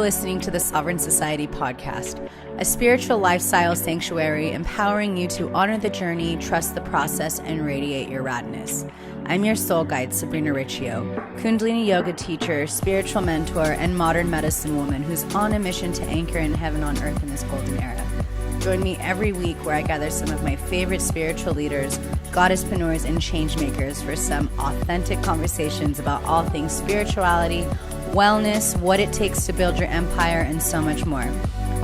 listening to the Sovereign Society podcast, a spiritual lifestyle sanctuary empowering you to honor the journey, trust the process, and radiate your radness. I'm your soul guide, Sabrina Riccio, Kundalini yoga teacher, spiritual mentor, and modern medicine woman who's on a mission to anchor in heaven on earth in this golden era. Join me every week where I gather some of my favorite spiritual leaders, goddesspreneurs, and changemakers for some authentic conversations about all things spirituality, wellness, what it takes to build your empire, and so much more.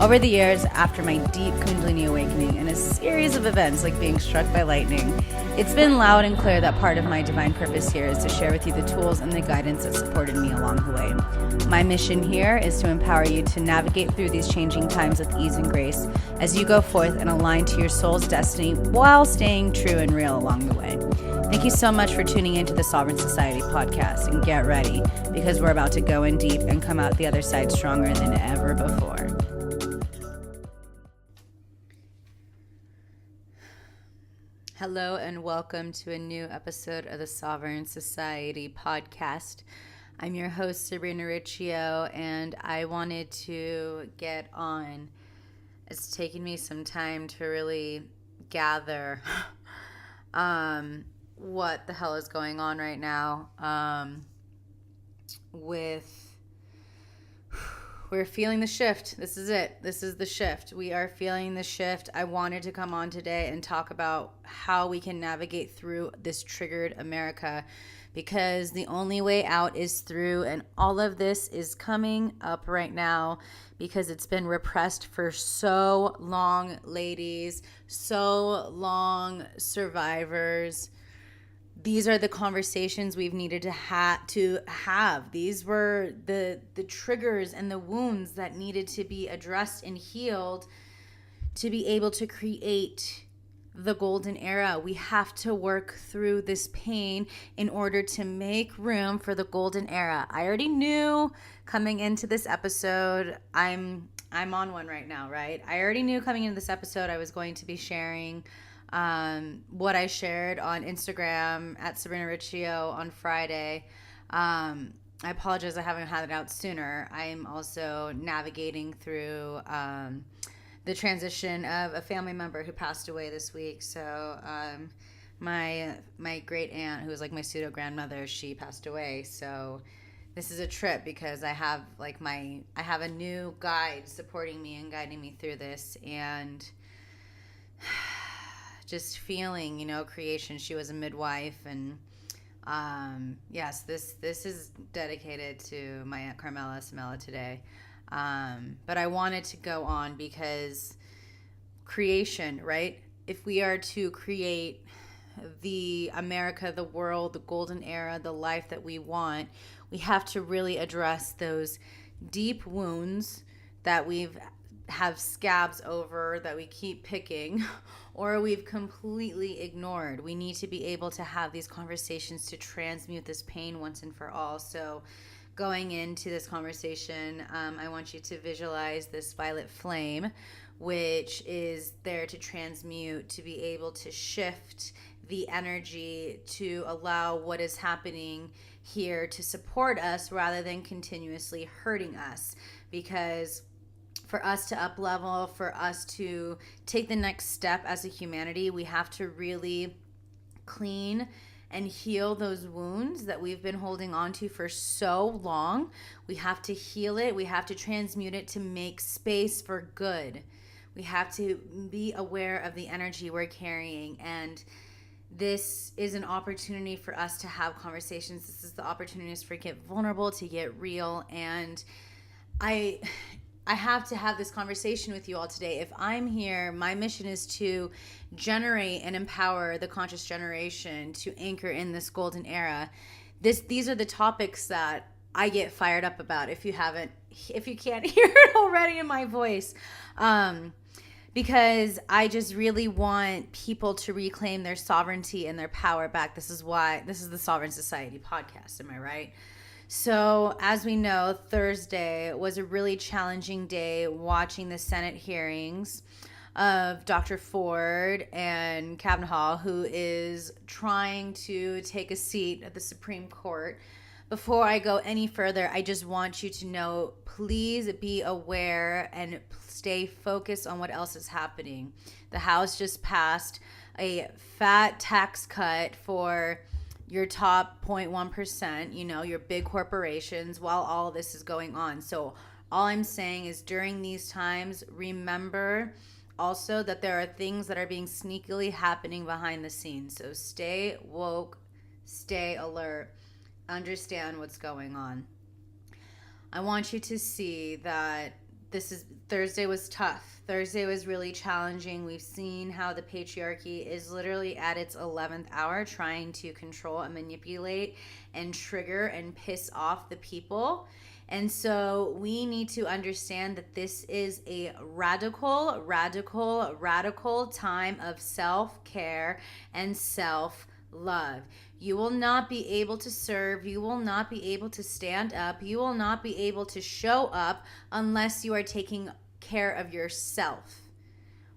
Over the years, after my deep Kundalini awakening and a series of events like being struck by lightning, it's been loud and clear that part of my divine purpose here is to share with you the tools and the guidance that supported me along the way. My mission here is to empower you to navigate through these changing times with ease and grace as you go forth and align to your soul's destiny while staying true and real along the way. Thank you so much for tuning into the Sovereign Society podcast, and get ready because we're about to go in deep and come out the other side stronger than ever before. Hello and welcome to a new episode of the Sovereign Society podcast. I'm your host, Sabrina Riccio, and I wanted to get on. It's taken me some time to really gather what the hell is going on right now we're feeling the shift. This is it. This is the shift. We are feeling the shift. I wanted to come on today and talk about how we can navigate through this triggered America, because the only way out is through, and all of this is coming up right now because it's been repressed for so long, ladies, so long, survivors. These are the conversations we've needed to have. These were the triggers and the wounds that needed to be addressed and healed to be able to create the golden era. We have to work through this pain in order to make room for the golden era. I already knew coming into this episode, I'm on one right now, right? I already knew coming into this episode I was going to be sharing what I shared on Instagram at Sabrina Riccio on Friday. I apologize I haven't had it out sooner. I'm also navigating through the transition of a family member who passed away this week. So my great aunt, who was like my pseudo grandmother, she passed away. So this is a trip because I have a new guide supporting me and guiding me through this, and just feeling, creation. She was a midwife, and yes, this is dedicated to my Aunt Carmela Samela today. But I wanted to go on because creation, right? If we are to create the America, the world, the golden era, the life that we want, we have to really address those deep wounds that have scabs over, that we keep picking, or we've completely ignored. We need to be able to have these conversations to transmute this pain once and for all. So going into this conversation, I want you to visualize this violet flame, which is there to transmute, to be able to shift the energy, to allow what is happening here to support us rather than continuously hurting us. Because for us to up level, for us to take the next step as a humanity, we have to really clean and heal those wounds that we've been holding on to for so long. We have to heal it. We have to transmute it to make space for good. We have to be aware of the energy we're carrying. And this is an opportunity for us to have conversations. This is the opportunity to get vulnerable, to get real. And I have to have this conversation with you all today. If I'm here, my mission is to generate and empower the conscious generation to anchor in this golden era. These are the topics that I get fired up about. If you can't hear it already in my voice, because I just really want people to reclaim their sovereignty and their power back. This is the Sovereign Society podcast. Am I right? So as we know, Thursday was a really challenging day watching the Senate hearings of Dr. Ford and Kavanaugh, who is trying to take a seat at the Supreme Court. before I go any further, I just want you to know, please be aware and stay focused on what else is happening. The House just passed a fat tax cut for your top 0.1%, you know, your big corporations, while all this is going on. So all I'm saying is during these times, remember also that there are things that are being sneakily happening behind the scenes. So stay woke, stay alert, understand what's going on. I want you to see that Thursday was tough. Thursday was really challenging. We've seen how the patriarchy is literally at its 11th hour trying to control and manipulate and trigger and piss off the people. And so we need to understand that this is a radical time of self-care and self-love. You will not be able to serve. You will not be able to stand up. You will not be able to show up unless you are taking care of yourself.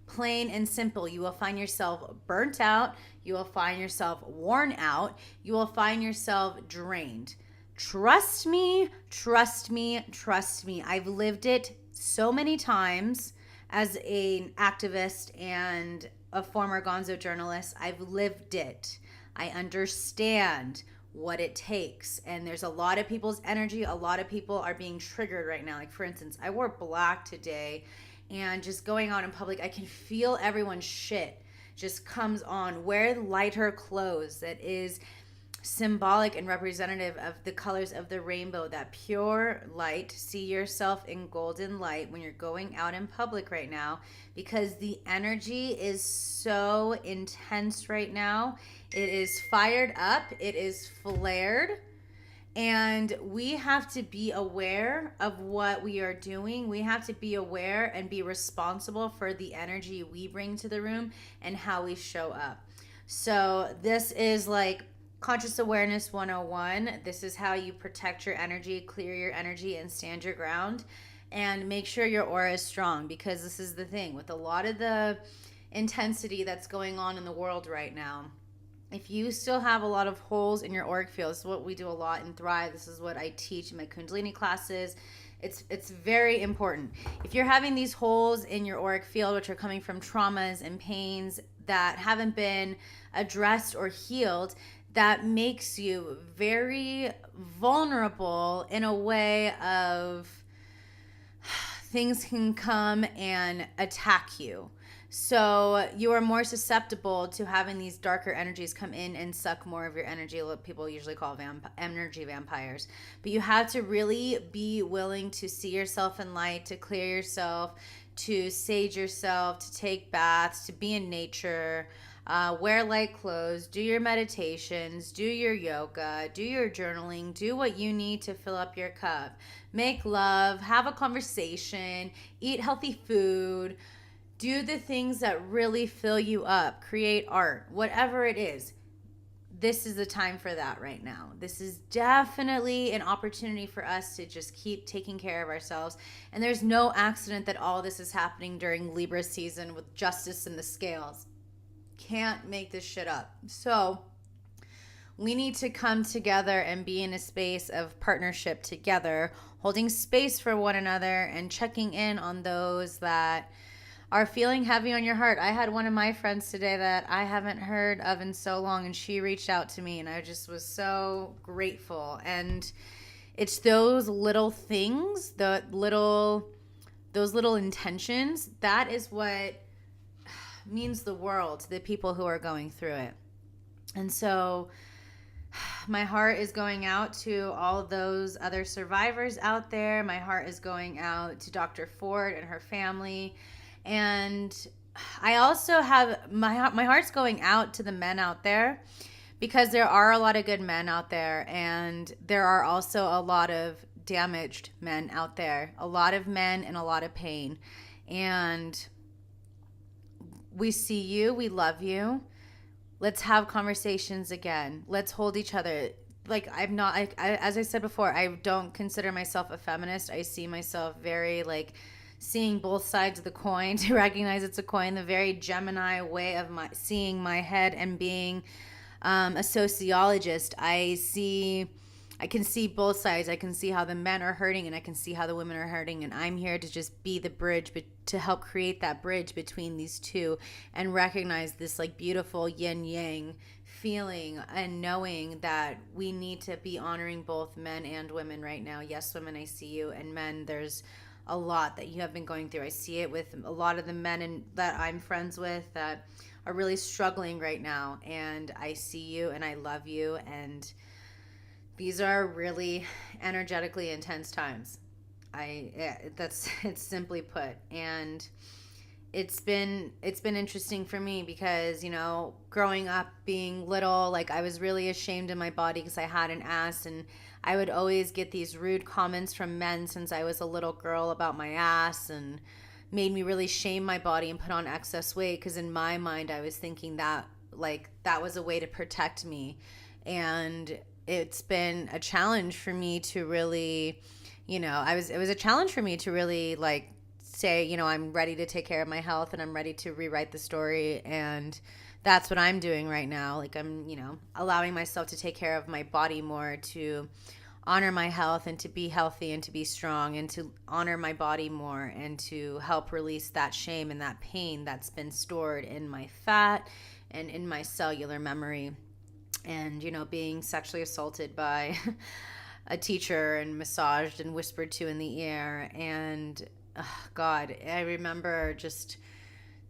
Plain and simple. You will find yourself burnt out. You will find yourself worn out. You will find yourself drained. Trust me, trust me, trust me. I've lived it so many times as an activist and a former gonzo journalist. I've lived it. I understand what it takes. And there's a lot of people's energy. A lot of people are being triggered right now. Like, for instance, I wore black today, and just going out in public, I can feel everyone's shit just comes on. Wear lighter clothes that is symbolic and representative of the colors of the rainbow, that pure light. See yourself in golden light when you're going out in public right now, because the energy is so intense right now. It is fired up, it is flared, and we have to be aware of what we are doing. We have to be aware and be responsible for the energy we bring to the room and how we show up. So this is like Conscious Awareness 101. This is how you protect your energy, clear your energy, and stand your ground, and make sure your aura is strong, because this is the thing with a lot of the intensity that's going on in the world right now. If you still have a lot of holes in your auric field, this is what we do a lot in Thrive. This is what I teach in my Kundalini classes. It's very important. If you're having these holes in your auric field, which are coming from traumas and pains that haven't been addressed or healed, that makes you very vulnerable in a way of things can come and attack you. So you are more susceptible to having these darker energies come in and suck more of your energy, what people usually call energy vampires. But you have to really be willing to see yourself in light, to clear yourself, to sage yourself, to take baths, to be in nature, wear light clothes, do your meditations, do your yoga, do your journaling, do what you need to fill up your cup. Make love, have a conversation, eat healthy food, do the things that really fill you up, create art, whatever it is. This is the time for that right now. This is definitely an opportunity for us to just keep taking care of ourselves. And there's no accident that all this is happening during Libra season with justice in the scales. Can't make this shit up. So we need to come together and be in a space of partnership together, holding space for one another and checking in on those that are feeling heavy on your heart. I had one of my friends today that I haven't heard of in so long, and she reached out to me, and I just was so grateful. And it's those little things, those little intentions, that is what means the world to the people who are going through it. And so my heart is going out to all of those other survivors out there. My heart is going out to Dr. Ford and her family. And I also have my heart's going out to the men out there, because there are a lot of good men out there, and there are also a lot of damaged men out there, a lot of men in a lot of pain. And we see you, we love you. Let's have conversations again. Let's hold each other. Like, as I said before, I don't consider myself a feminist. I see myself very seeing both sides of the coin, to recognize it's a coin, the very Gemini way of seeing my head and being a sociologist. I see I can see both sides. I can see how the men are hurting and I can see how the women are hurting. And I'm here to just be the bridge, but to help create that bridge between these two and recognize this like beautiful yin yang feeling and knowing that we need to be honoring both men and women right now. Yes, women, I see you. And men, there's a lot that you have been going through. I see it with a lot of the men that I'm friends with that are really struggling right now. And I see you and I love you. And these are really energetically intense times. That's it's simply put. And it's been interesting for me because, you know, growing up being little, like I was really ashamed of my body because I had an ass, and I would always get these rude comments from men since I was a little girl about my ass, and made me really shame my body and put on excess weight because in my mind I was thinking that like that was a way to protect me. And it's been a challenge for me to really, you know, it was a challenge for me to really like say, you know, I'm ready to take care of my health and I'm ready to rewrite the story. And that's what I'm doing right now. Like I'm, you know, allowing myself to take care of my body more, to honor my health and to be healthy and to be strong and to honor my body more and to help release that shame and that pain that's been stored in my fat and in my cellular memory. And, you know, being sexually assaulted by a teacher and massaged and whispered to in the ear. And God, I remember just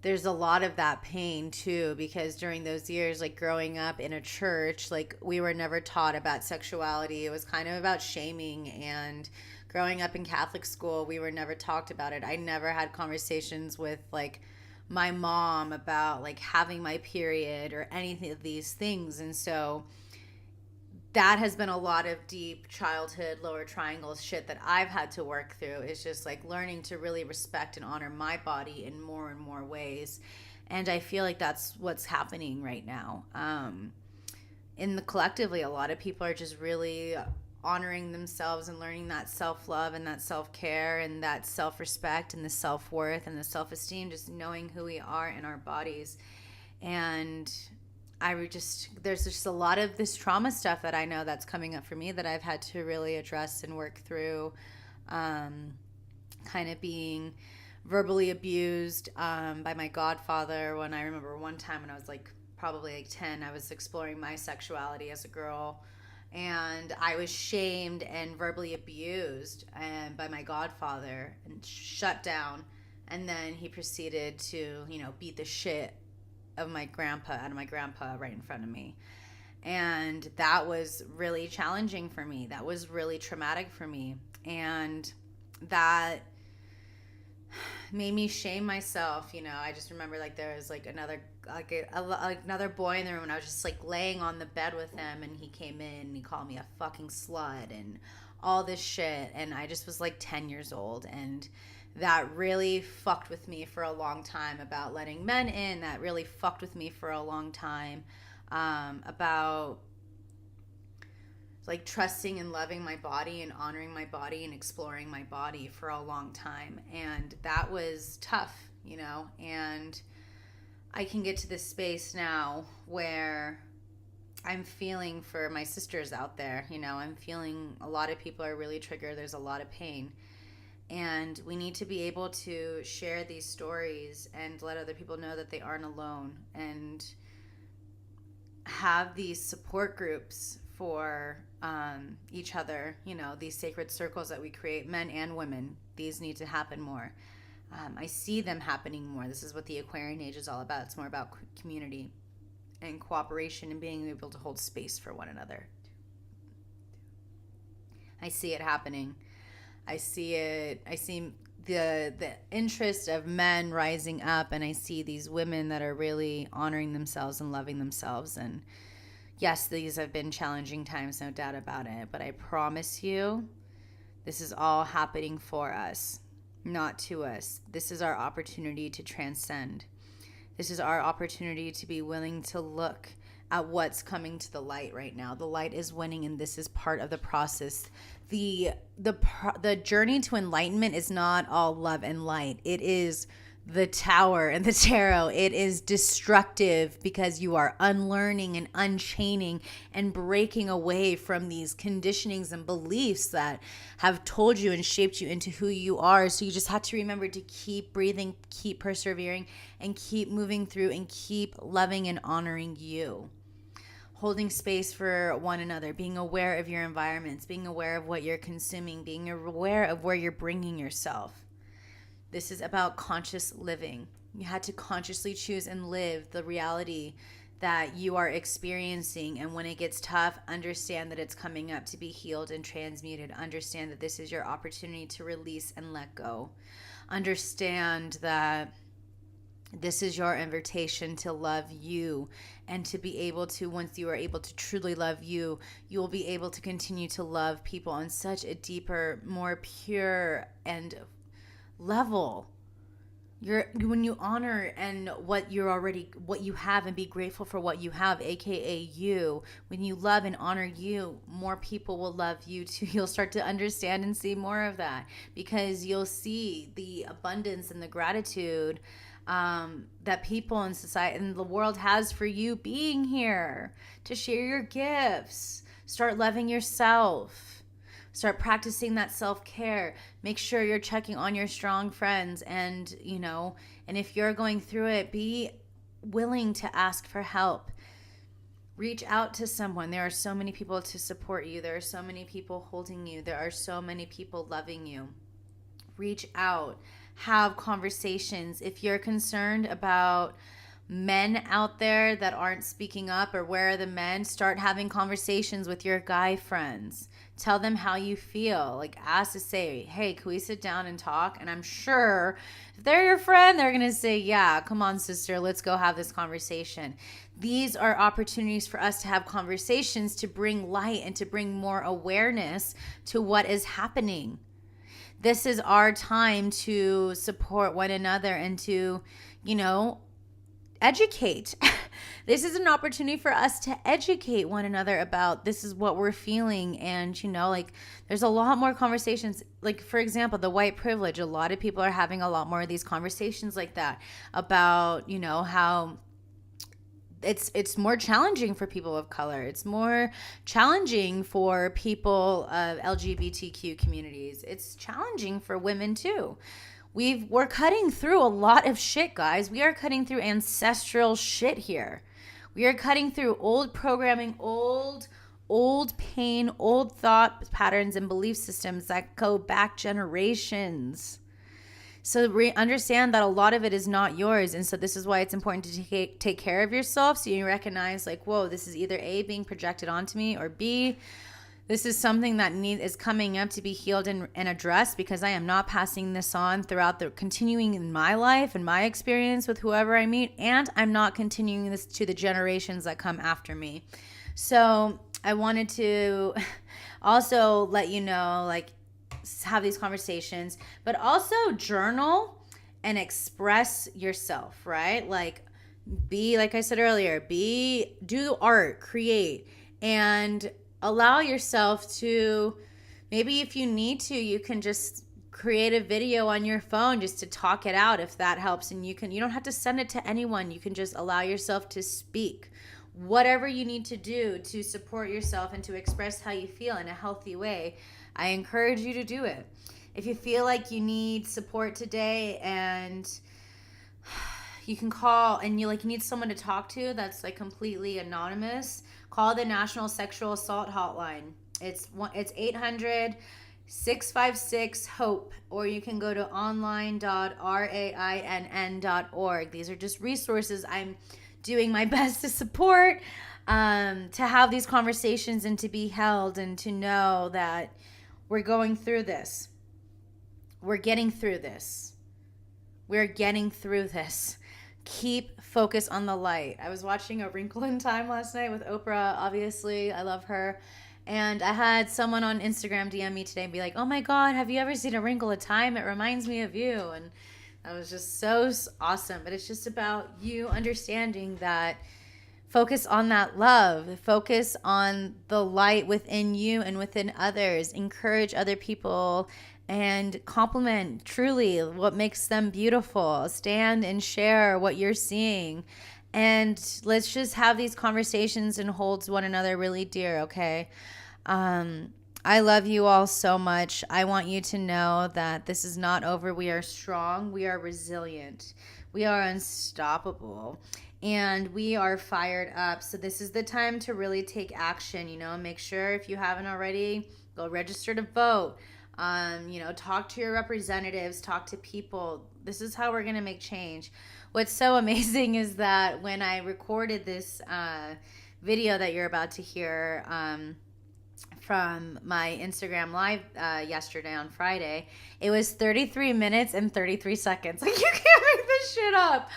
there's a lot of that pain too, because during those years, like growing up in a church, like we were never taught about sexuality. It was kind of about shaming. And growing up in Catholic school, we were never talked about it. I never had conversations with like my mom about like having my period or anything of these things. And so that has been a lot of deep childhood lower triangle shit that I've had to work through. Is just like learning to really respect and honor my body in more and more ways. And I feel like that's what's happening right now. In the collectively, a lot of people are just really honoring themselves and learning that self-love and that self-care and that self-respect and the self-worth and the self-esteem, just knowing who we are in our bodies. And there's just a lot of this trauma stuff that I know that's coming up for me that I've had to really address and work through. Kind of being verbally abused by my godfather. When I remember one time when I was like probably like 10, I was exploring my sexuality as a girl, and I was shamed and verbally abused by my godfather and shut down. And then he proceeded to, you know, beat the shit of my grandpa out of my grandpa right in front of me. And that was really challenging for me. That was really traumatic for me. And that made me shame myself. You know, I just remember like there was like another boy in the room, and I was just like laying on the bed with him, and he came in and he called me a fucking slut and all this shit. And I just was like 10 years old, and that really fucked with me for a long time about letting men in. That really fucked with me for a long time about like trusting and loving my body and honoring my body and exploring my body for a long time. And that was tough, you know. And I can get to this space now where I'm feeling for my sisters out there, you know. I'm feeling a lot of people are really triggered. There's a lot of pain. And we need to be able to share these stories and let other people know that they aren't alone, and have these support groups for each other. You know, these sacred circles that we create, men and women, these need to happen more. I see them happening more. This is what the Aquarian age is all about. It's more about community and cooperation and being able to hold space for one another. I see it happening. I see the interest of men rising up, and I see these women that are really honoring themselves and loving themselves. And yes, these have been challenging times, no doubt about it, but I promise you, this is all happening for us, not to us. This is our opportunity to transcend. This is our opportunity to be willing to look at what's coming to the light right now. The light is winning, and this is part of the process. The journey to enlightenment is not all love and light. It is the Tower and the Tarot. It is destructive because you are unlearning and unchaining and breaking away from these conditionings and beliefs that have told you and shaped you into who you are. So you just have to remember to keep breathing, keep persevering, and keep moving through and keep loving and honoring you. Holding space for one another, being aware of your environments, being aware of what you're consuming, being aware of where you're bringing yourself. This is about conscious living. You had to consciously choose and live the reality that you are experiencing. And when it gets tough, understand that it's coming up to be healed and transmuted. Understand that this is your opportunity to release and let go. Understand that this is your invitation to love you, and to be able to, once you are able to truly love you, you will be able to continue to love people on such a deeper, more pure and level. When you honor and what you have, and be grateful for what you have, aka you, when you love and honor you, more people will love you too. You'll start to understand and see more of that, because you'll see the abundance and the gratitude that people in society and the world has for you being here to share your gifts. Start loving yourself. Start practicing that self-care. Make sure you're checking on your strong friends, and and if you're going through it, be willing to ask for help. Reach out to someone. There are so many people to support you. There are so many people holding you. There are so many people loving you. Reach out. Have conversations. If you're concerned about men out there that aren't speaking up, or where are the men, start having conversations with your guy friends. Tell them how you feel. Like, ask to say, hey, can we sit down and talk? And I'm sure if they're your friend, they're going to say, yeah, come on, sister, let's go have this conversation. These are opportunities for us to have conversations, to bring light and to bring more awareness to what is happening. This is our time to support one another and to, educate. This is an opportunity for us to educate one another about this is what we're feeling. And, there's a lot more conversations. Like, for example, the white privilege. A lot of people are having a lot more of these conversations like that about, how it's more challenging for people of color. It's more challenging for people of LGBTQ communities. It's challenging for women too. We're cutting through a lot of shit, guys. We are cutting through ancestral shit here. We are cutting through old programming, old pain, old thought patterns and belief systems that go back generations. So understand that a lot of it is not yours. And so this is why it's important to take care of yourself, so you recognize, like, whoa, this is either A, being projected onto me, or B, this is something that is coming up to be healed and addressed, because I am not passing this on throughout the continuing in my life and my experience with whoever I meet. And I'm not continuing this to the generations that come after me. So I wanted to also let you know, like, have these conversations, but also journal and express yourself, right? Like, like I said earlier, do art, create, and allow yourself to, maybe if you need to, you can just create a video on your phone just to talk it out, if that helps. And you don't have to send it to anyone. You can just allow yourself to speak. Whatever you need to do to support yourself and to express how you feel in a healthy way, I encourage you to do it. If you feel like you need support today and you can call and you need someone to talk to that's like completely anonymous, call the National Sexual Assault Hotline. It's 800-656-HOPE, or you can go to online.rainn.org. These are just resources I'm doing my best to support, to have these conversations and to be held, and to know that we're going through this. We're getting through this. We're getting through this. Keep focus on the light. I was watching A Wrinkle in Time last night with Oprah. Obviously, I love her. And I had someone on Instagram DM me today and be like, oh my God, have you ever seen A Wrinkle in Time? It reminds me of you. And that was just so awesome. But it's just about you understanding that. Focus on that love. Focus on the light within you and within others. Encourage other people and compliment truly what makes them beautiful. Stand and share what you're seeing. And let's just have these conversations and hold one another really dear, okay? I love you all so much. I want you to know that this is not over. We are strong. We are resilient. We are unstoppable. And we are fired up. So this is the time to really take action. Make sure, if you haven't already, go register to vote. Talk to your representatives, talk to people. This is how we're going to make change. What's so amazing is that when I recorded this video that you're about to hear from my Instagram live yesterday on Friday, it was 33 minutes and 33 seconds. Like, you can't make this shit up.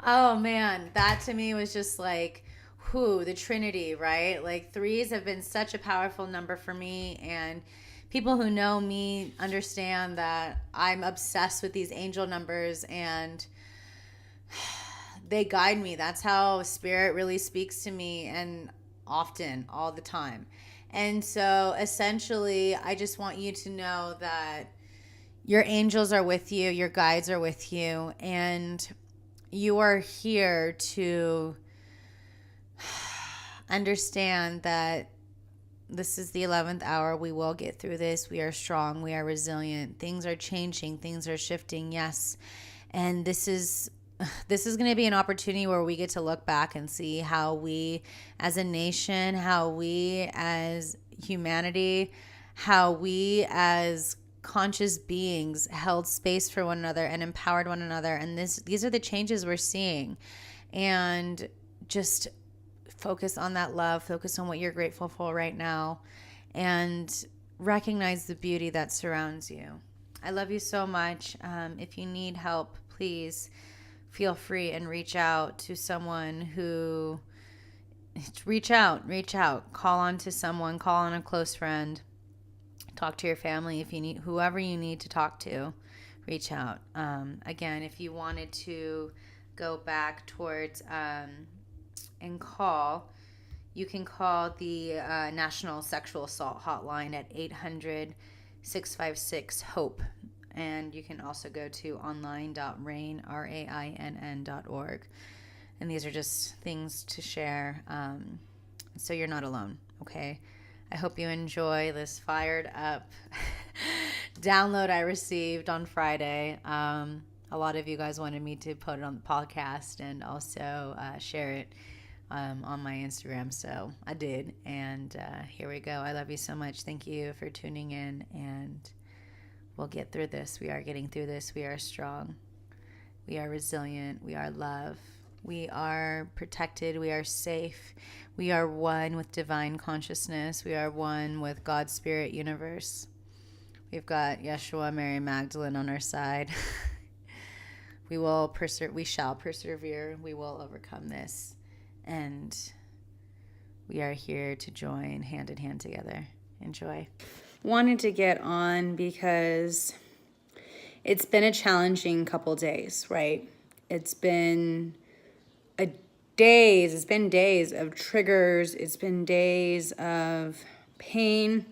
Oh man, that to me was just like, the Trinity, right? Like, threes have been such a powerful number for me, and people who know me understand that I'm obsessed with these angel numbers, and they guide me. That's how spirit really speaks to me, and often, all the time. And so essentially, I just want you to know that your angels are with you, your guides are with you, and you are here to understand that this is the 11th hour. We will get through this. We are strong. We are resilient. Things are changing. Things are shifting. Yes. And this is going to be an opportunity where we get to look back and see how we as a nation, how we as humanity, how we as conscious beings held space for one another and empowered one another. And these are the changes we're seeing. And just focus on that love, focus on what you're grateful for right now, and recognize the beauty that surrounds you. I love you so much. If you need help, please feel free and reach out to someone who, reach out, call on to someone, call on a close friend, talk to your family. If you need, whoever you need to talk to, reach out. Again, if you wanted to go back towards, and call, you can call the National Sexual Assault Hotline at 800-656-HOPE. And you can also go to online.rainn.org. And these are just things to share, so you're not alone, okay? I hope you enjoy this fired up download I received on Friday. A lot of you guys wanted me to put it on the podcast and also share it on my Instagram, so I did, and here we go. I love you so much. Thank you for tuning in, and we'll get through this. We are getting through this. We are strong. We are resilient. We are love. We are protected. We are safe. We are one with divine consciousness. We are one with God's spirit universe. We've got Yeshua, Mary Magdalene on our side. We shall persevere. We will overcome this. And we are here to join hand in hand together. Enjoy. Wanted to get on because it's been a challenging couple days, right? It's been days of triggers. It's been days of pain,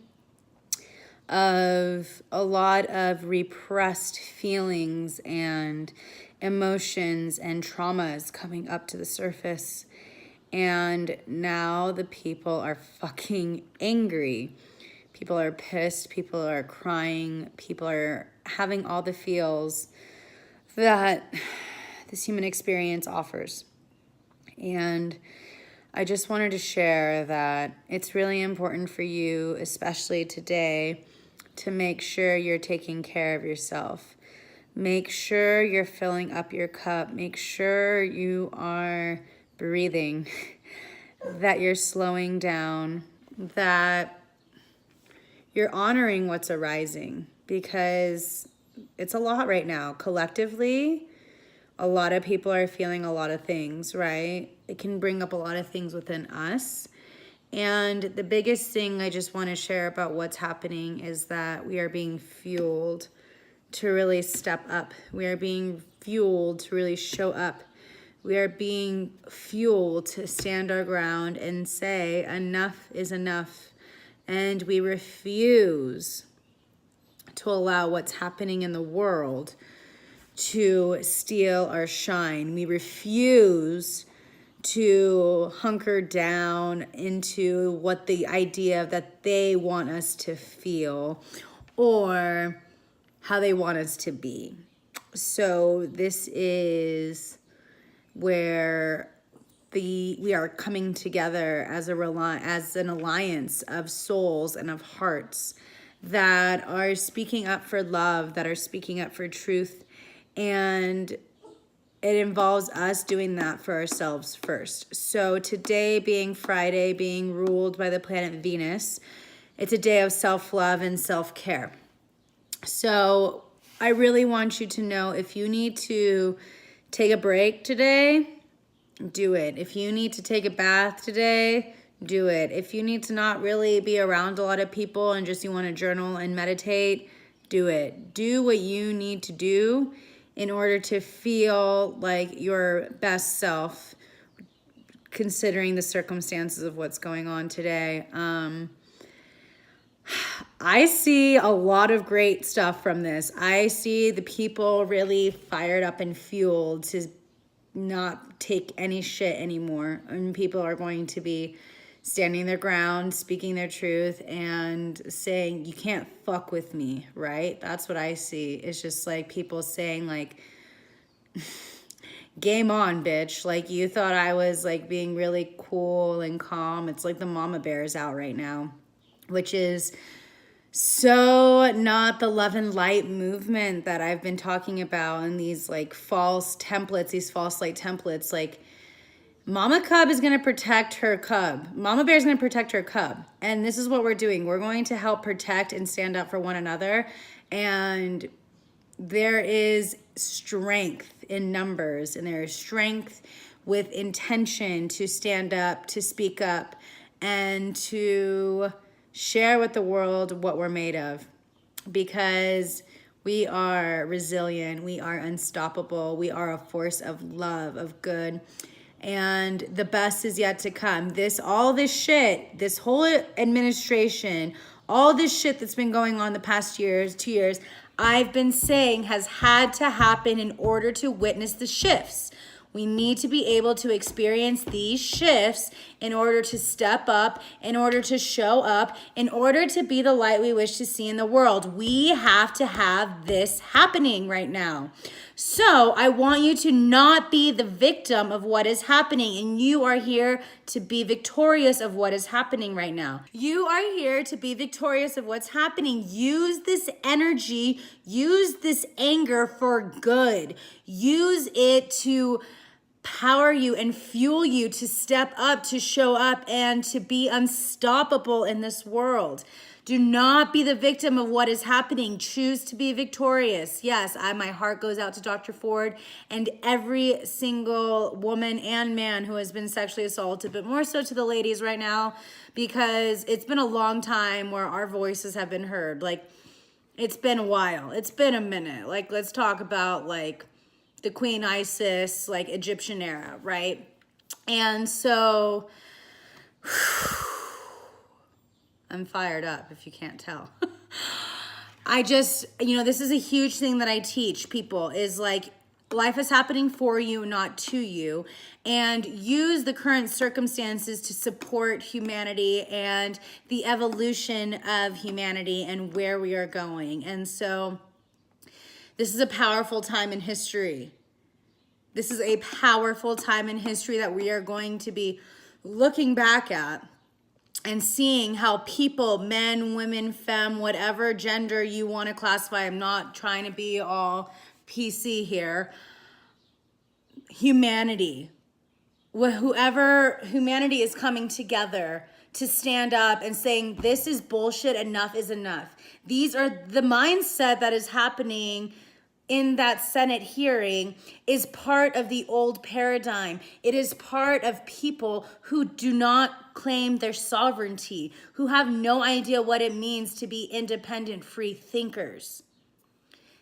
of a lot of repressed feelings and emotions and traumas coming up to the surface. And now the people are fucking angry. People are pissed. People are crying. People are having all the feels that this human experience offers. And I just wanted to share that it's really important for you, especially today, to make sure you're taking care of yourself. Make sure you're filling up your cup. Make sure you are breathing, that you're slowing down, that you're honoring what's arising, because it's a lot right now. Collectively, a lot of people are feeling a lot of things, right? It can bring up a lot of things within us. And the biggest thing I just want to share about what's happening is that we are being fueled to really step up. We are being fueled to really show up. We are being fueled to stand our ground and say enough is enough. And we refuse to allow what's happening in the world to steal our shine. We refuse to hunker down into what the idea that they want us to feel or how they want us to be. So this is where we are coming together as an alliance of souls and of hearts that are speaking up for love, that are speaking up for truth, and it involves us doing that for ourselves first. So today being Friday, being ruled by the planet Venus, it's a day of self-love and self-care. So I really want you to know, if you need to take a break today, do it. If you need to take a bath today, do it. If you need to not really be around a lot of people and just you want to journal and meditate, do it. Do what you need to do in order to feel like your best self, considering the circumstances of what's going on today. I see a lot of great stuff from this. I see the people really fired up and fueled to not take any shit anymore. And people are going to be standing their ground, speaking their truth, and saying, you can't fuck with me, right? That's what I see. It's just like people saying like, game on, bitch. Like, you thought I was like being really cool and calm. It's like the mama bear is out right now, which is so not the love and light movement that I've been talking about, and these like false templates, these false light templates. Like, mama cub is going to protect her cub. Mama bear is going to protect her cub. And this is what we're doing. We're going to help protect and stand up for one another. And there is strength in numbers, and there is strength with intention to stand up, to speak up, and to share with the world what we're made of, because we are resilient, we are unstoppable, we are a force of love, of good, and the best is yet to come. All this shit, this whole administration, all this shit that's been going on the past 2 years, I've been saying has had to happen in order to witness the shifts. We need to be able to experience these shifts in order to step up, in order to show up, in order to be the light we wish to see in the world. We have to have this happening right now. So I want you to not be the victim of what is happening, and you are here to be victorious of what is happening right now. You are here to be victorious of what's happening. Use this energy, use this anger for good. Use it to power you and fuel you to step up, to show up, and to be unstoppable in this world. Do not be the victim of what is happening. Choose to be victorious. Yes, my heart goes out to Dr. Ford and every single woman and man who has been sexually assaulted, but more so to the ladies right now, because it's been a long time where our voices have been heard. Like, it's been a while. It's been a minute. Like, let's talk about like the Queen Isis, like Egyptian era, right? And so I'm fired up, if you can't tell. I just, this is a huge thing that I teach people, is like, life is happening for you, not to you. And use the current circumstances to support humanity and the evolution of humanity and where we are going. And so this is a powerful time in history. This is a powerful time in history that we are going to be looking back at and seeing how people, men, women, femme, whatever gender you want to classify. I'm not trying to be all PC here. Humanity. Humanity is coming together to stand up and saying, this is bullshit, enough is enough. These are the mindset that is happening in that Senate hearing is part of the old paradigm. It is part of people who do not claim their sovereignty, who have no idea what it means to be independent, free thinkers.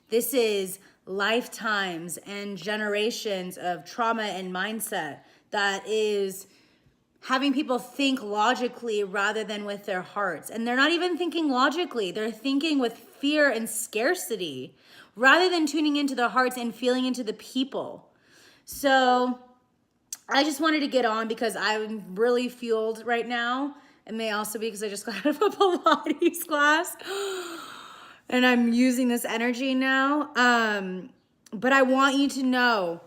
This is lifetimes and generations of trauma and mindset that is having people think logically rather than with their hearts. And they're not even thinking logically. They're thinking with fear and scarcity rather than tuning into the hearts and feeling into the people. So I just wanted to get on because I'm really fueled right now. It may also be because I just got out of a Pilates class and I'm using this energy now. But I want you to know,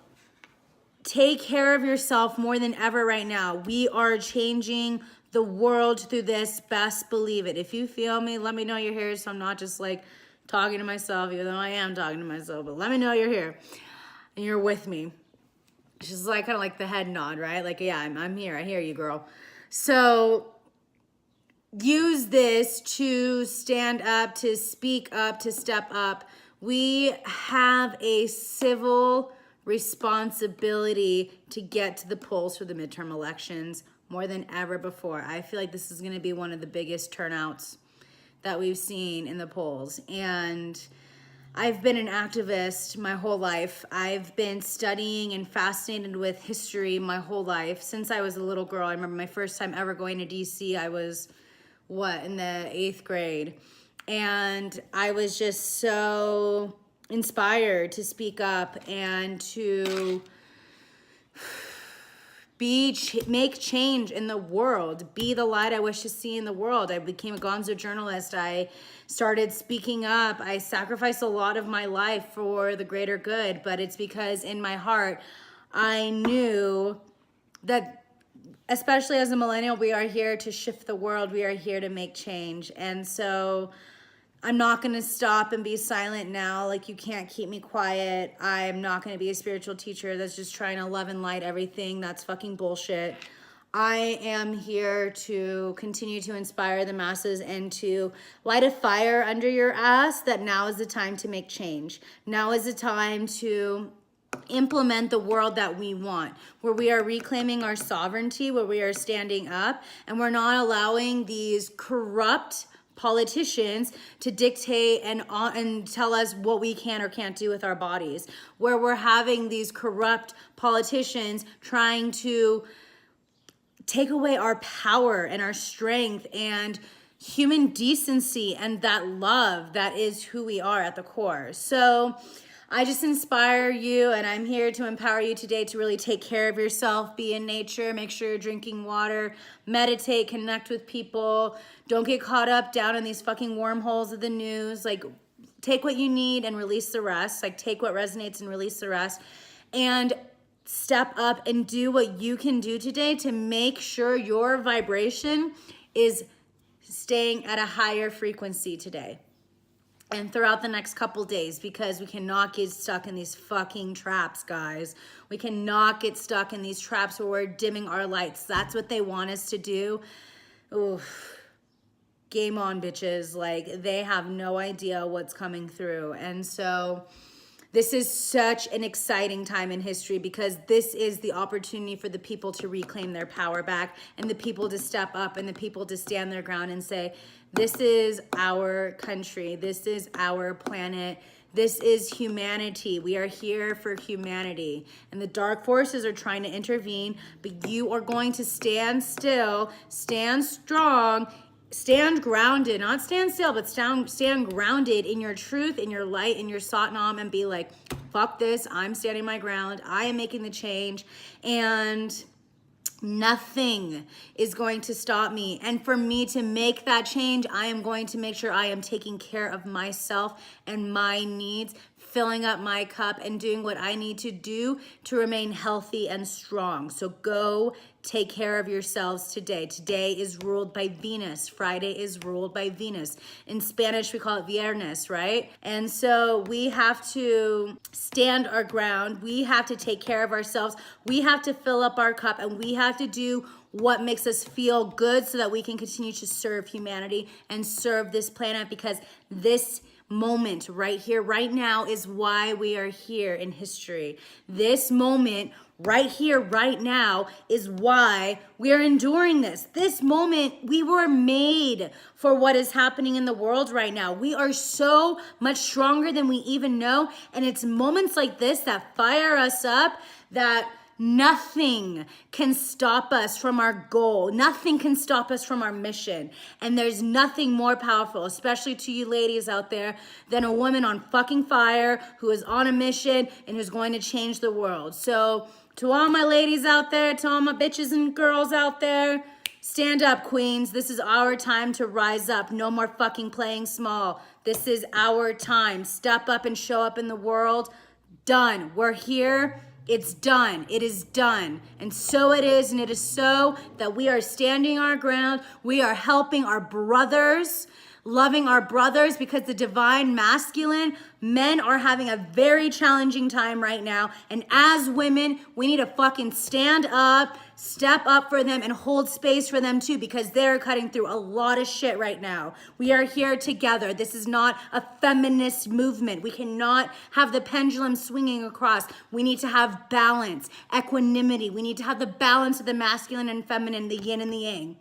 take care of yourself more than ever right now. We are changing the world through this. Best believe it. If you feel me, let me know you're here so I'm not just like talking to myself, even though I am talking to myself, but let me know you're here and you're with me. She's like kind of like the head nod, right? Like, yeah, I'm here. I hear you, girl. So use this to stand up, to speak up, to step up. We have a civil responsibility to get to the polls for the midterm elections more than ever before. I feel like this is going to be one of the biggest turnouts that we've seen in the polls. And I've been an activist my whole life. I've been studying and fascinated with history my whole life. Since I was a little girl, I remember my first time ever going to DC, I was, in the 8th grade. And I was just so inspired to speak up and to make change in the world, be the light I wish to see in the world. I became a gonzo journalist. I started speaking up. I sacrificed a lot of my life for the greater good, but it's because in my heart, I knew that, especially as a millennial, we are here to shift the world. We are here to make change. And so I'm not going to stop and be silent now. Like, you can't keep me quiet. I'm not going to be a spiritual teacher that's just trying to love and light everything. That's fucking bullshit. I am here to continue to inspire the masses and to light a fire under your ass that now is the time to make change. Now is the time to implement the world that we want, where we are reclaiming our sovereignty, where we are standing up, and we're not allowing these corrupt politicians to dictate and tell us what we can or can't do with our bodies, where we're having these corrupt politicians trying to take away our power and our strength and human decency and that love that is who we are at the core. So I just inspire you, and I'm here to empower you today to really take care of yourself, be in nature, make sure you're drinking water, meditate, connect with people. Don't get caught up down in these fucking wormholes of the news. Like, take what you need and release the rest. Like, take what resonates and release the rest. And step up and do what you can do today to make sure your vibration is staying at a higher frequency today and throughout the next couple days, because we cannot get stuck in these fucking traps, guys. We cannot get stuck in these traps where we're dimming our lights. That's what they want us to do. Oof. Game on, bitches. Like, they have no idea what's coming through. And so this is such an exciting time in history, because this is the opportunity for the people to reclaim their power back, and the people to step up, and the people to stand their ground and say, this is our country. This is our planet. This is humanity. We are here for humanity. And the dark forces are trying to intervene, but you are going to stand still, stand strong, stand grounded, not stand still, but stand grounded in your truth, in your light, in your Satnam, and be like, fuck this, I'm standing my ground, I am making the change, and nothing is going to stop me. And for me to make that change, I am going to make sure I am taking care of myself and my needs, filling up my cup and doing what I need to do to remain healthy and strong. So go take care of yourselves today. Today is ruled by Venus. Friday is ruled by Venus. In Spanish, we call it Viernes, right? And so we have to stand our ground. We have to take care of ourselves. We have to fill up our cup, and we have to do what makes us feel good so that we can continue to serve humanity and serve this planet, because this moment right here, right now, is why we are here in history. This moment right here, right now, is why we are enduring this. This moment, we were made for what is happening in the world right now. We are so much stronger than we even know. And it's moments like this that fire us up, that Nothing can stop us from our goal. Nothing can stop us from our mission. And there's nothing more powerful, especially to you ladies out there, than a woman on fucking fire who is on a mission and who's going to change the world. So to all my ladies out there, to all my bitches and girls out there, stand up, queens. This is our time to rise up. No more fucking playing small. This is our time. Step up and show up in the world. Done. We're here. It's done. It is done. And so it is, and it is so that we are standing our ground. We are helping our brothers, loving our brothers, because the divine masculine men are having a very challenging time right now. And as women, we need to fucking stand up, step up for them, and hold space for them too, because they're cutting through a lot of shit right now. We are here together. This is not a feminist movement. We cannot have the pendulum swinging across. We need to have balance, equanimity. We need to have the balance of the masculine and feminine, the yin and the yang.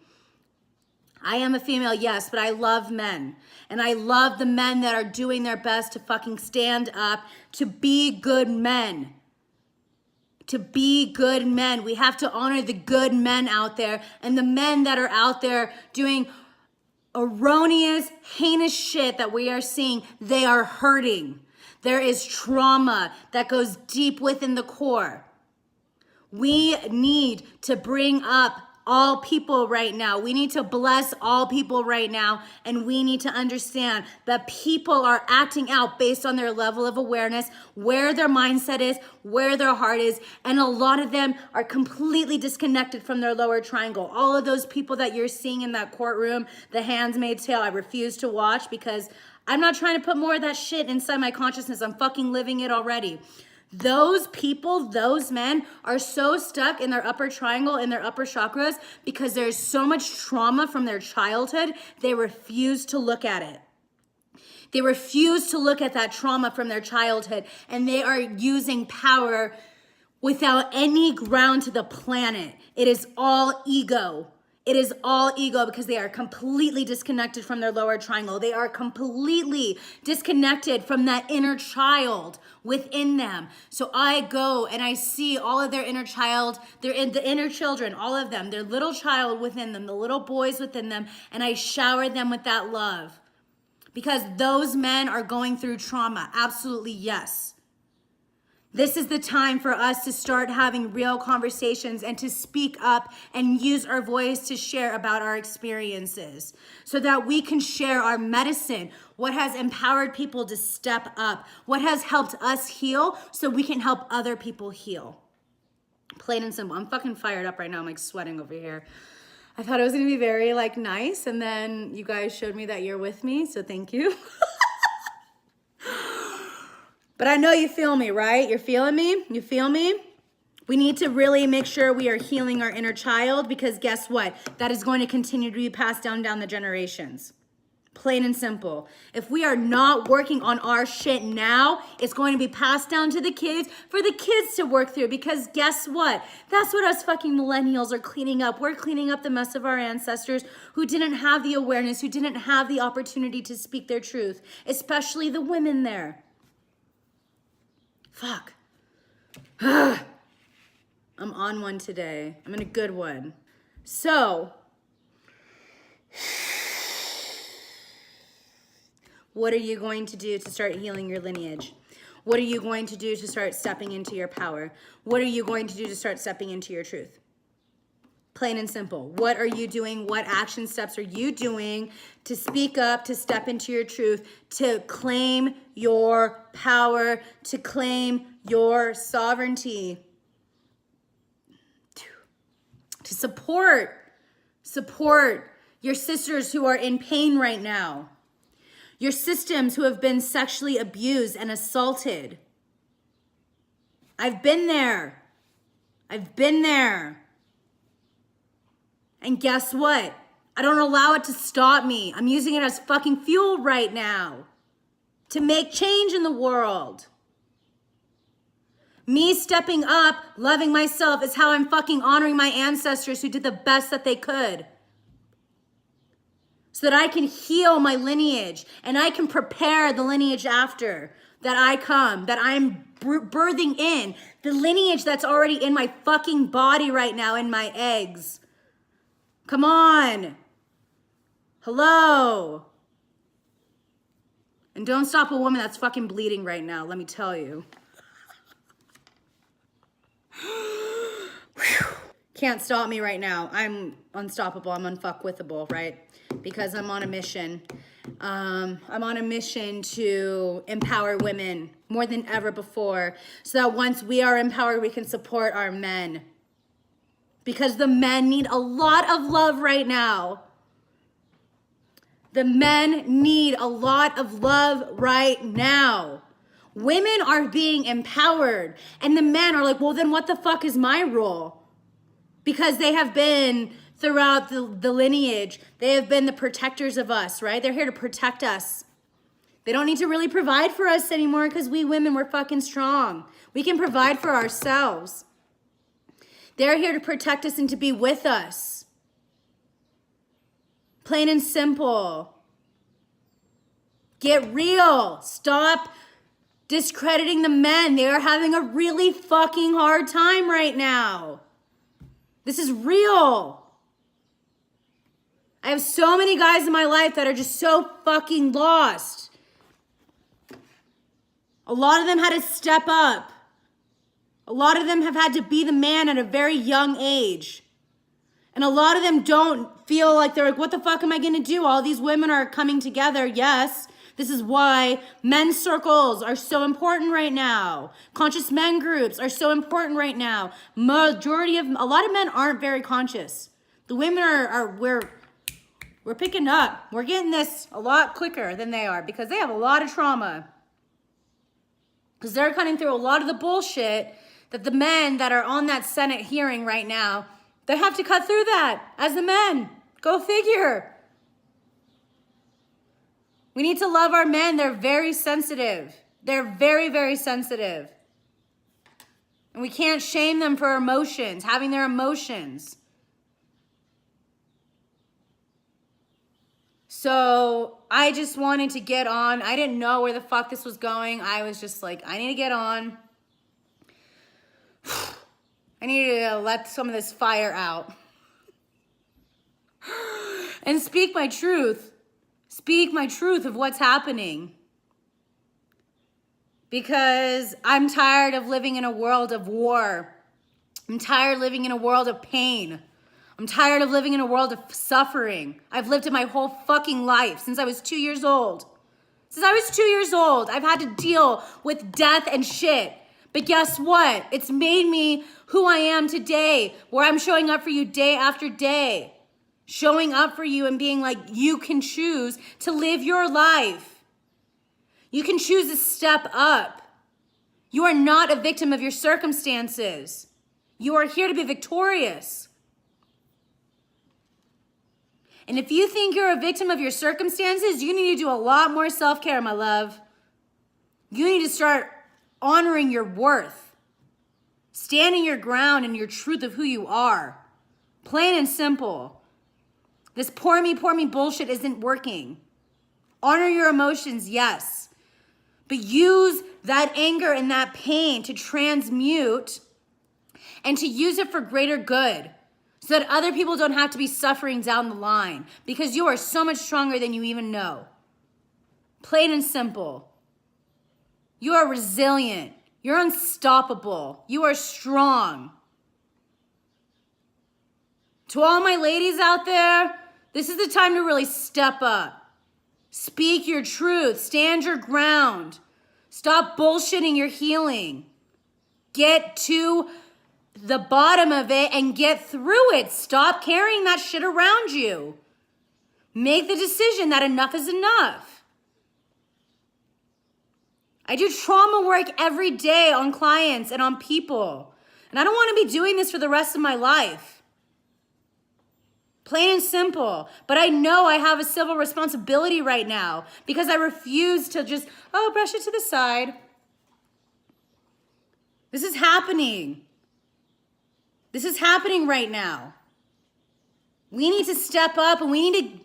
I am a female, yes, but I love men. And I love the men that are doing their best to fucking stand up, to be good men. To be good men. We have to honor the good men out there, and the men that are out there doing erroneous, heinous shit that we are seeing. They are hurting. There is trauma that goes deep within the core. We need to bring up all people right now. We need to bless all people right now. And we need to understand that people are acting out based on their level of awareness, where their mindset is, where their heart is. And a lot of them are completely disconnected from their lower triangle. All of those people that you're seeing in that courtroom, the Handmaid's Tale, I refuse to watch, because I'm not trying to put more of that shit inside my consciousness. I'm fucking living it already. Those people, those men are so stuck in their upper triangle, in their upper chakras, because there's so much trauma from their childhood, they refuse to look at it. They refuse to look at that trauma from their childhood, and they are using power without any ground to the planet. It is all ego. It is all ego, because they are completely disconnected from their lower triangle. They are completely disconnected from that inner child within them. So I go and I see all of their inner child, the inner children, all of them, their little child within them, the little boys within them, and I shower them with that love. Because those men are going through trauma. Absolutely, yes. This is the time for us to start having real conversations and to speak up and use our voice to share about our experiences, so that we can share our medicine, what has empowered people to step up, what has helped us heal, so we can help other people heal. Plain and simple. I'm fucking fired up right now. I'm like sweating over here. I thought it was gonna be very like nice, and then you guys showed me that you're with me, so thank you. But I know you feel me, right? You're feeling me? You feel me? We need to really make sure we are healing our inner child, because guess what? That is going to continue to be passed down the generations. Plain and simple. If we are not working on our shit now, it's going to be passed down to the kids for the kids to work through, because guess what? That's what us fucking millennials are cleaning up. We're cleaning up the mess of our ancestors who didn't have the awareness, who didn't have the opportunity to speak their truth, especially the women there. Fuck. I'm on one today. I'm in a good one. So, what are you going to do to start healing your lineage? What are you going to do to start stepping into your power? What are you going to do to start stepping into your truth? Plain and simple. What are you doing? What action steps are you doing to speak up, to step into your truth, to claim your power, to claim your sovereignty, to support your sisters who are in pain right now, your systems who have been sexually abused and assaulted? I've been there. And guess what? I don't allow it to stop me. I'm using it as fucking fuel right now to make change in the world. Me stepping up, loving myself, is how I'm fucking honoring my ancestors who did the best that they could, so that I can heal my lineage and I can prepare the lineage after. that I come, that I'm birthing in, the lineage that's already in my fucking body right now, in my eggs. Come on. Hello. And don't stop a woman that's fucking bleeding right now, let me tell you. Can't stop me right now. I'm unstoppable. I'm unfuckwithable, right? Because I'm on a mission. I'm on a mission to empower women more than ever before, so that once we are empowered, we can support our men. Because the men need a lot of love right now. The men need a lot of love right now. Women are being empowered, and the men are like, well, then what the fuck is my role? Because they have been throughout the lineage, they have been the protectors of us, right? They're here to protect us. They don't need to really provide for us anymore because we women, we're fucking strong. We can provide for ourselves. They're here to protect us and to be with us. Plain and simple. Get real. Stop discrediting the men. They are having a really fucking hard time right now. This is real. I have so many guys in my life that are just so fucking lost. A lot of them had to step up. A lot of them have had to be the man at a very young age. And a lot of them don't feel like they're like, what the fuck am I gonna do? All these women are coming together. Yes, this is why men's circles are so important right now. Conscious men groups are so important right now. A lot of men aren't very conscious. The women we're picking up. We're getting this a lot quicker than they are because they have a lot of trauma. Because they're cutting through a lot of the bullshit that the men that are on that Senate hearing right now, they have to cut through that as the men. Go figure. We need to love our men. They're very sensitive. They're very, very sensitive. And we can't shame them for emotions, having their emotions. So I just wanted to get on. I didn't know where the fuck this was going. I was just like, I need to get on. I needed to let some of this fire out. And speak my truth. Speak my truth of what's happening. Because I'm tired of living in a world of war. I'm tired of living in a world of pain. I'm tired of living in a world of suffering. I've lived it my whole fucking life since I was 2 years old. Since I was 2 years old, I've had to deal with death and shit. But guess what? It's made me who I am today, where I'm showing up for you day after day. Showing up for you and being like, you can choose to live your life. You can choose to step up. You are not a victim of your circumstances. You are here to be victorious. And if you think you're a victim of your circumstances, you need to do a lot more self-care, my love. You need to start honoring your worth. Standing your ground and your truth of who you are. Plain and simple. This poor me bullshit isn't working. Honor your emotions, yes. But use that anger and that pain to transmute and to use it for greater good. So that other people don't have to be suffering down the line. Because you are so much stronger than you even know. Plain and simple. You are resilient. You're unstoppable. You are strong. To all my ladies out there, this is the time to really step up. Speak your truth. Stand your ground. Stop bullshitting your healing. Get to the bottom of it and get through it. Stop carrying that shit around you. Make the decision that enough is enough. I do trauma work every day on clients and on people. And I don't want to be doing this for the rest of my life. Plain and simple. But I know I have a civil responsibility right now because I refuse to just, brush it to the side. This is happening. This is happening right now. We need to step up and we need to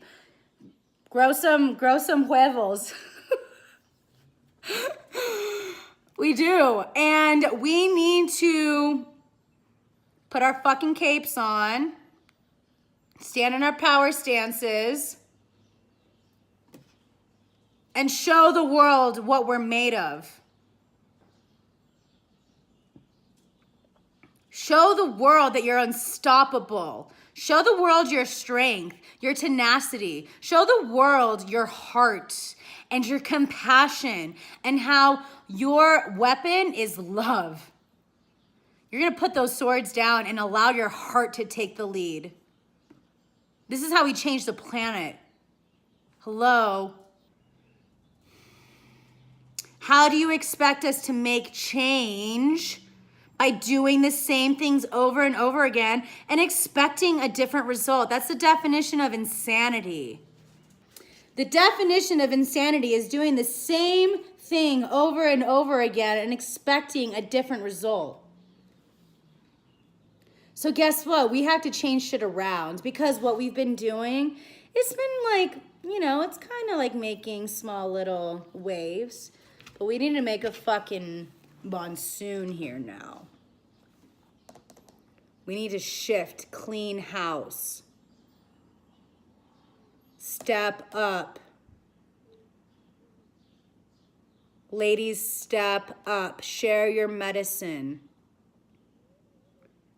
grow some huevos. We do. And we need to put our fucking capes on, stand in our power stances, and show the world what we're made of. Show the world that you're unstoppable. Show the world your strength, your tenacity. Show the world your heart and your compassion and how your weapon is love. You're going to put those swords down and allow your heart to take the lead. This is how we change the planet. Hello? How do you expect us to make change? By doing the same things over and over again and expecting a different result. That's the definition of insanity. The definition of insanity is doing the same thing over and over again and expecting a different result. So guess what? We have to change shit around because what we've been doing, it's been like, you know, it's kind of like making small little waves. But we need to make a fucking monsoon here now. We need to shift, clean house. Step up. Ladies, step up. Share your medicine.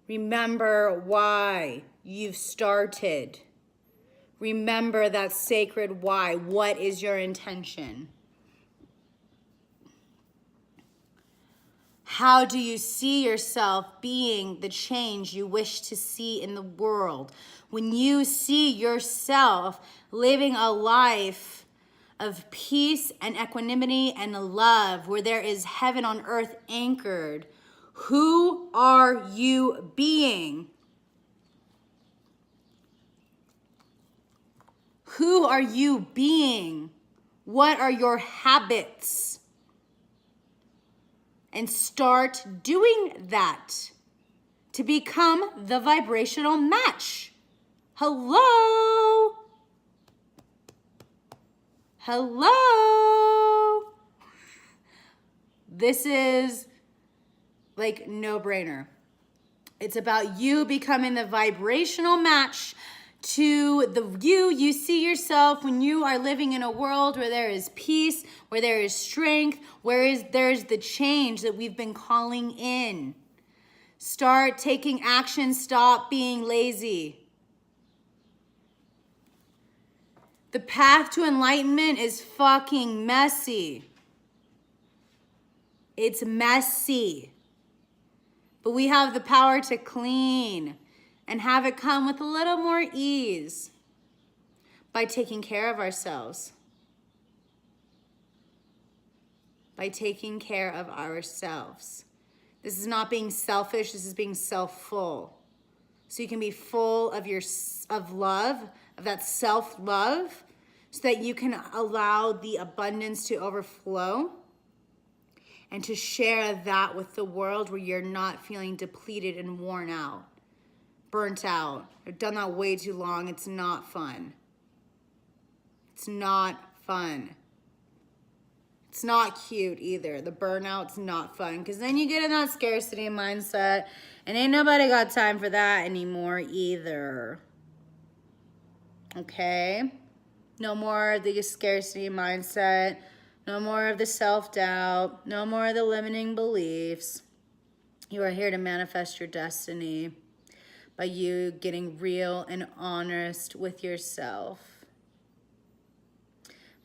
Remember why you've started. Remember that sacred why. What is your intention? How do you see yourself being the change you wish to see in the world? When you see yourself living a life of peace and equanimity and love, where there is heaven on earth anchored, who are you being? Who are you being? What are your habits? And start doing that to become the vibrational match. Hello? Hello? This is like no brainer. It's about you becoming the vibrational match to the you see yourself when you are living in a world where there is peace, where there is strength, there's the change that we've been calling in. Start taking action, stop being lazy. The path to enlightenment is fucking messy. It's messy. But we have the power to clean and have it come with a little more ease by taking care of ourselves. By taking care of ourselves. This is not being selfish, this is being self-full. So you can be full of love, of that self-love, so that you can allow the abundance to overflow and to share that with the world where you're not feeling depleted and worn out. Burnt out. I've done that way too long. It's not fun. It's not fun. It's not cute either. The burnout's not fun because then you get in that scarcity mindset and ain't nobody got time for that anymore either. Okay? No more of the scarcity mindset. No more of the self-doubt. No more of the limiting beliefs. You are here to manifest your destiny by you getting real and honest with yourself,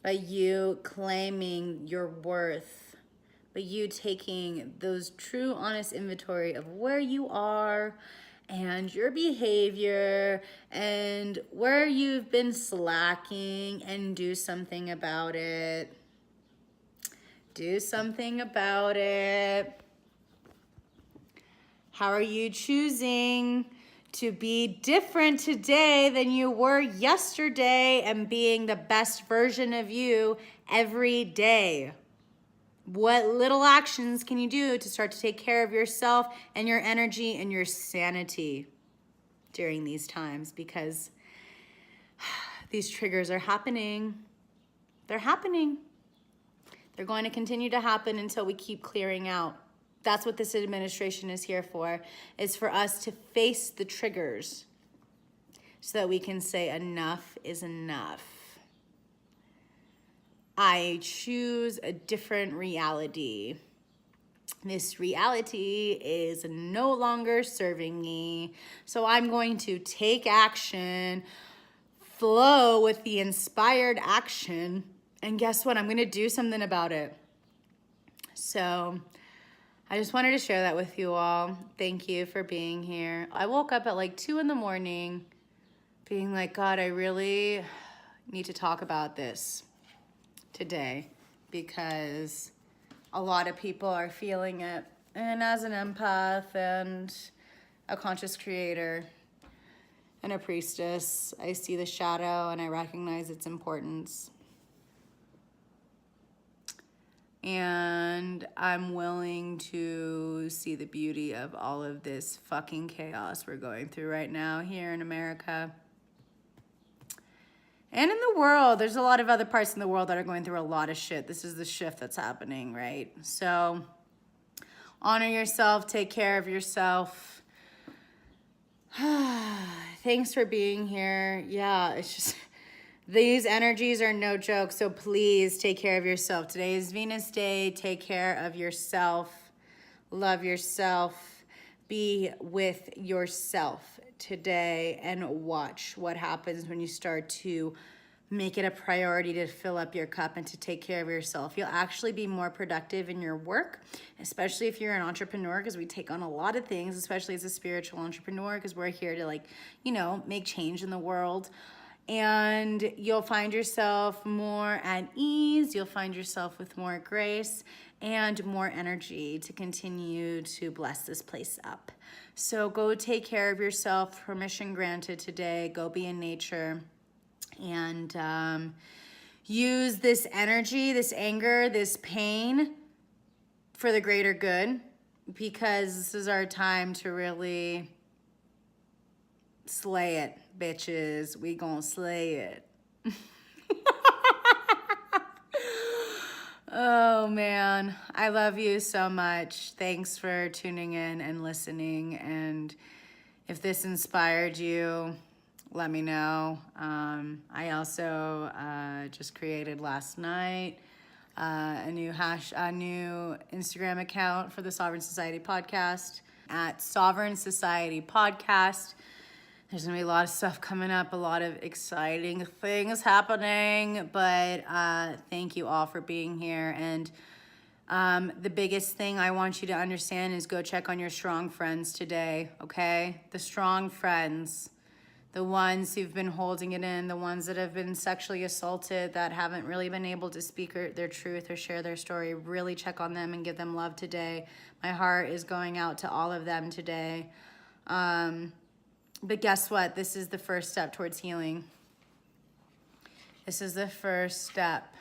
by you claiming your worth, by you taking those true, honest inventory of where you are and your behavior and where you've been slacking, and do something about it. Do something about it. How are you choosing to be different today than you were yesterday and being the best version of you every day? What little actions can you do to start to take care of yourself and your energy and your sanity during these times? Because these triggers are happening. They're happening. They're going to continue to happen until we keep clearing out. That's what this administration is here for, is for us to face the triggers so that we can say enough is enough. I choose a different reality. This reality is no longer serving me. So I'm going to take action, flow with the inspired action, and guess what? I'm going to do something about it. So I just wanted to share that with you all. Thank you for being here. I woke up at like 2 in the morning being like, God, I really need to talk about this today because a lot of people are feeling it. And as an empath and a conscious creator and a priestess, I see the shadow and I recognize its importance. And I'm willing to see the beauty of all of this fucking chaos we're going through right now here in America. And in the world, there's a lot of other parts in the world that are going through a lot of shit. This is the shift that's happening, right? So honor yourself, take care of yourself. Thanks for being here. Yeah, it's just, these energies are no joke. So please take care of yourself. Today is Venus Day. Take care of yourself. Love yourself. Be with yourself today and watch what happens when you start to make it a priority to fill up your cup and to take care of yourself. You'll actually be more productive in your work, especially if you're an entrepreneur, because we take on a lot of things, especially as a spiritual entrepreneur, because we're here to, like, you know, make change in the world. And you'll find yourself more at ease. You'll find yourself with more grace and more energy to continue to bless this place up. So go take care of yourself. Permission granted today. Go be in nature and use this energy, this anger, this pain for the greater good, because this is our time to really slay it, bitches. We gonna slay it. Oh man, I love you so much. Thanks for tuning in and listening. And if this inspired you, let me know. I also just created last night a new Instagram account for the Sovereign Society podcast at Sovereign Society Podcast. There's gonna be a lot of stuff coming up, a lot of exciting things happening, but thank you all for being here. And the biggest thing I want you to understand is go check on your strong friends today, okay? The strong friends, the ones who've been holding it in, the ones that have been sexually assaulted, that haven't really been able to speak their truth or share their story. Really check on them and give them love today. My heart is going out to all of them today. But guess what? This is the first step towards healing. This is the first step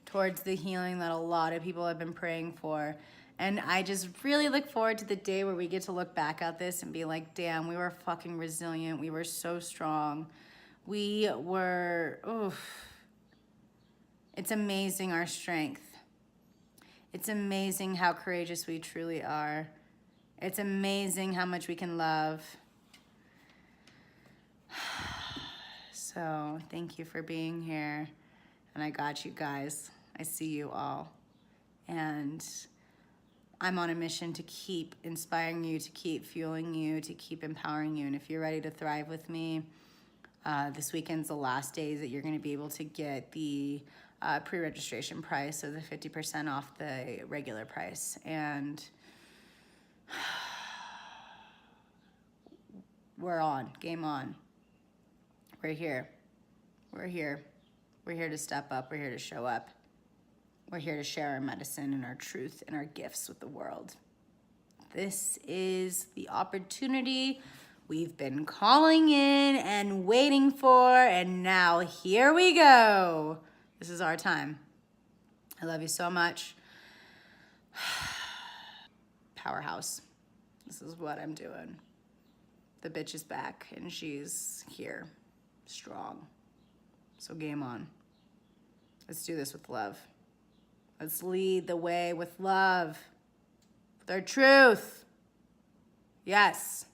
towards the healing that a lot of people have been praying for. And I just really look forward to the day where we get to look back at this and be like, damn, we were fucking resilient. We were so strong. We were, oof. It's amazing our strength. It's amazing how courageous we truly are. It's amazing how much we can love. So thank you for being here. And I got you guys. I see you all. And I'm on a mission to keep inspiring you, to keep fueling you, to keep empowering you. And if you're ready to thrive with me, this weekend's the last days that you're going to be able to get the pre-registration price, so the 50% off the regular price. And we're on. Game on. We're here. We're here. We're here to step up. We're here to show up. We're here to share our medicine and our truth and our gifts with the world. This is the opportunity we've been calling in and waiting for, and now here we go. This is our time. I love you so much. Powerhouse. This is what I'm doing. The bitch is back, and she's here. Strong. So game on. Let's do this with love. Let's lead the way with love, with our truth. Yes,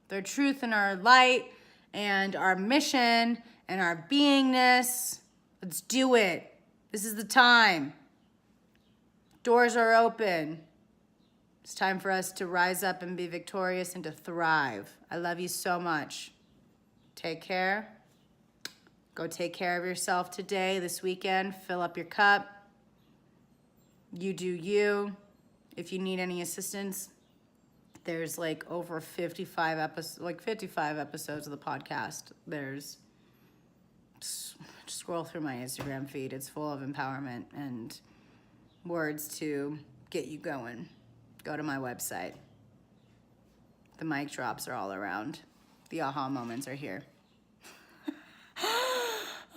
their truth and our light and our mission and our beingness. Let's do it. This is the time. Doors are open. It's time for us to rise up and be victorious and to thrive. I love you so much. Take care. Go take care of yourself today, this weekend. Fill up your cup. You do you. If you need any assistance, there's like over 55 episodes of the podcast. There's, just scroll through my Instagram feed. It's full of empowerment and words to get you going. Go to my website. The mic drops are all around. The aha moments are here.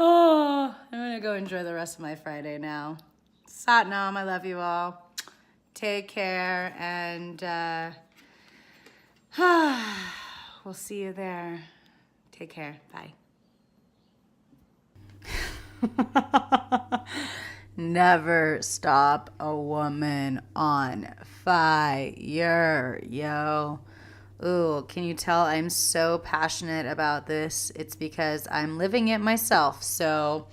Oh, I'm gonna go enjoy the rest of my Friday now. Satnam, I love you all. Take care, and we'll see you there. Take care. Bye. Never stop a woman on fire, yo. Ooh, can you tell I'm so passionate about this? It's because I'm living it myself. So,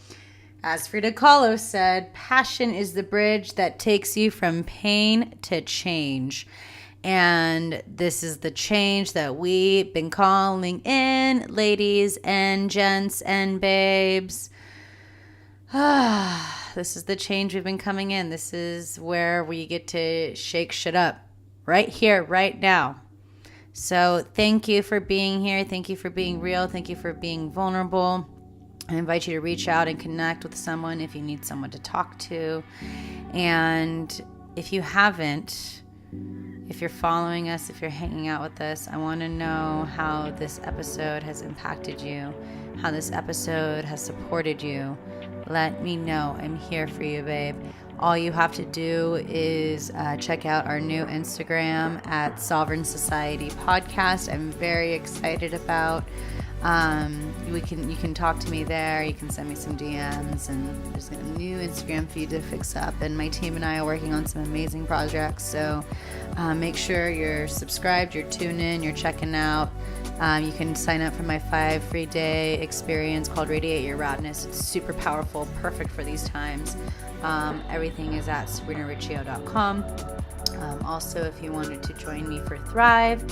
as Frida Kahlo said, passion is the bridge that takes you from pain to change. And this is the change that we've been calling in, ladies and gents and babes. This is the change we've been coming in. This is where we get to shake shit up right here, right now. So thank you for being here. Thank you for being real. Thank you for being vulnerable. I invite you to reach out and connect with someone if you need someone to talk to. And if you haven't, if you're following us, if you're hanging out with us, I want to know how this episode has impacted you, how this episode has supported you. Let me know. I'm here for you, babe. All you have to do is check out our new Instagram at Sovereign Society Podcast. I'm very excited about. You can talk to me there. You can send me some DMs, and there's a new Instagram feed to fix up. And my team and I are working on some amazing projects. So make sure you're subscribed, you're tuned in, you're checking out. You can sign up for my 5 free day experience called Radiate Your Radness. It's super powerful, perfect for these times. Everything is at sabrinariccio.com. Also, if you wanted to join me for Thrive,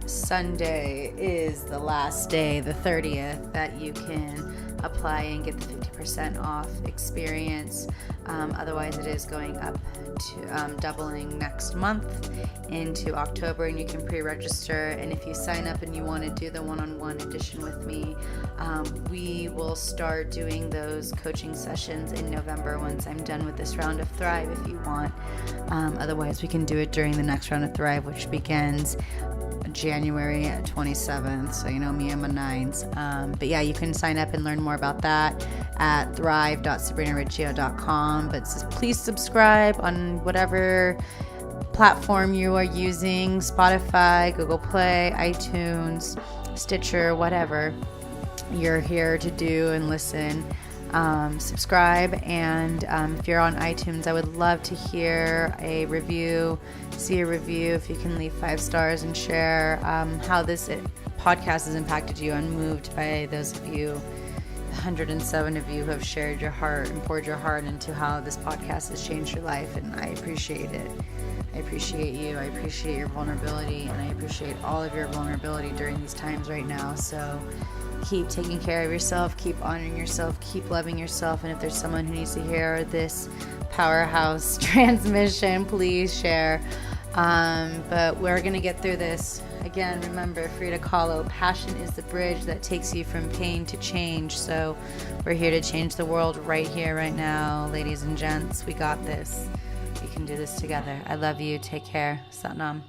Sunday is the last day, the 30th, that you can apply and get the 50% off experience. Otherwise, it is going up to doubling next month into October, and you can pre-register. And if you sign up and you want to do the one-on-one edition with me, we will start doing those coaching sessions in November once I'm done with this round of Thrive, if you want. Otherwise, we can do it during the next round of Thrive, which begins January 27th. So you know me, I'm a 9s. But yeah, you can sign up and learn more about that at thrive.sabrinariccio.com. But please subscribe on whatever platform you are using: Spotify, Google Play, iTunes, Stitcher, whatever you're here to do and listen. Subscribe, and if you're on iTunes, I would love to hear a review, see a review. If you can leave 5 stars and share how this podcast has impacted you. I'm moved by those of you, 107 of you who have shared your heart and poured your heart into how this podcast has changed your life, and I appreciate it. I appreciate you. I appreciate your vulnerability, and I appreciate all of your vulnerability during these times right now. So keep taking care of yourself, keep honoring yourself, keep loving yourself. And if there's someone who needs to hear this powerhouse transmission, please share. But we're going to get through this. Again, remember, Frida Kahlo, passion is the bridge that takes you from pain to change. So we're here to change the world right here, right now. Ladies and gents, we got this. We can do this together. I love you. Take care. Satnam.